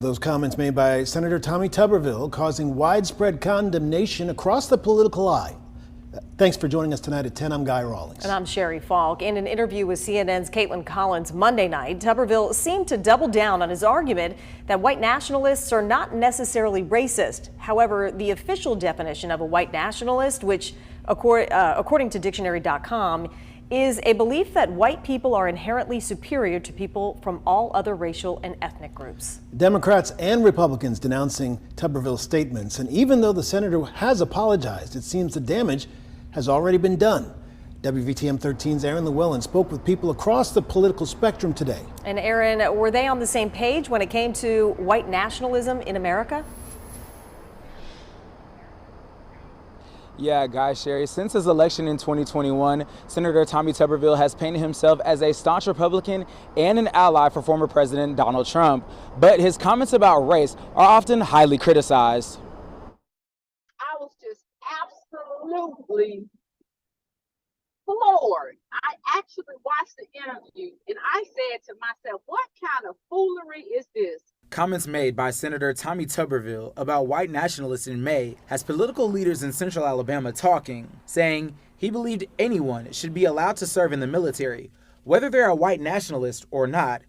Those comments made by Senator Tommy Tuberville causing widespread condemnation across the political aisle. Thanks for joining us tonight at 10. I'm Guy Rawlings. And I'm Sherry Falk. In an interview with CNN's Caitlin Collins Monday night, Tuberville seemed to double down on his argument that white nationalists are not necessarily racist. However, the official definition of a white nationalist, which according to dictionary.com, is a belief that white people are inherently superior to people from all other racial and ethnic groups. Democrats and Republicans denouncing Tuberville's statements, and even though the senator has apologized, it seems the damage has already been done. WVTM 13's Aaron Llewellyn spoke with people across the political spectrum today. And Aaron, were they on the same page when it came to white nationalism in America? Yeah, Guy, Sherry, since his election in 2021, Senator Tommy Tuberville has painted himself as a staunch Republican and an ally for former President Donald Trump. But his comments about race are often highly criticized. I was just absolutely floored. I actually watched the interview and I said to myself, what kind of foolery is this? Comments made by Senator Tommy Tuberville about white nationalists in May has political leaders in central Alabama talking, saying he believed anyone should be allowed to serve in the military, whether they're a white nationalist or not,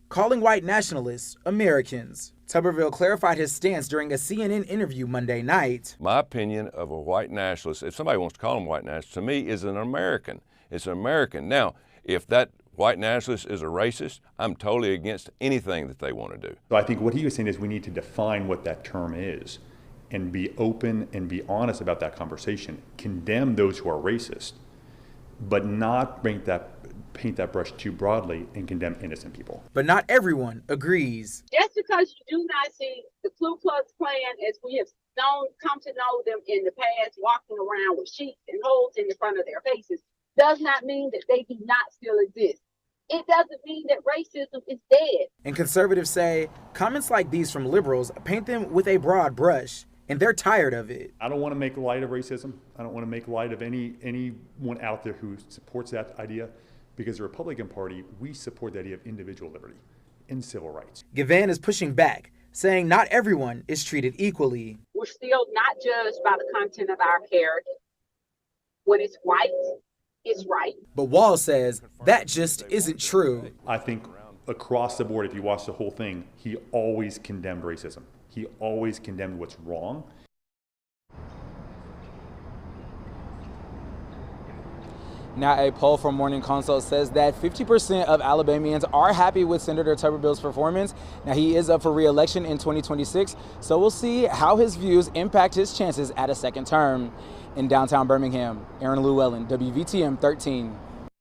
calling white nationalists Americans. Tuberville clarified his stance during a CNN interview Monday night. My opinion of a white nationalist, if somebody wants to call him white nationalist, to me is an American. It's an American. Now, if that white nationalist is a racist, I'm totally against anything that they want to do. So I think what he was saying is we need to define what that term is and be open and be honest about that conversation. Condemn those who are racist, but not paint that brush too broadly and condemn innocent people. But not everyone agrees. Just because you do not see the Ku Klux Klan as we have come to know them in the past, walking around with sheets and holes in the front of their faces, does not mean that they do not still exist. It doesn't mean that racism is dead. And conservatives say comments like these from liberals paint them with a broad brush, and they're tired of it. I don't want to make light of racism. I don't want to make light of anyone out there who supports that idea, because the Republican Party, we support the idea of individual liberty and civil rights. Gavan is pushing back, saying not everyone is treated equally. We're still not judged by the content of our character. When it's white, it's right. But Wall says that just isn't true. I think across the board, if you watch the whole thing, he always condemned racism. He always condemned what's wrong. Now, a poll from Morning Consult says that 50% of Alabamians are happy with Senator Tuberville's performance. Now, he is up for re-election in 2026, so we'll see how his views impact his chances at a second term. In downtown Birmingham, Aaron Llewellyn, WVTM 13.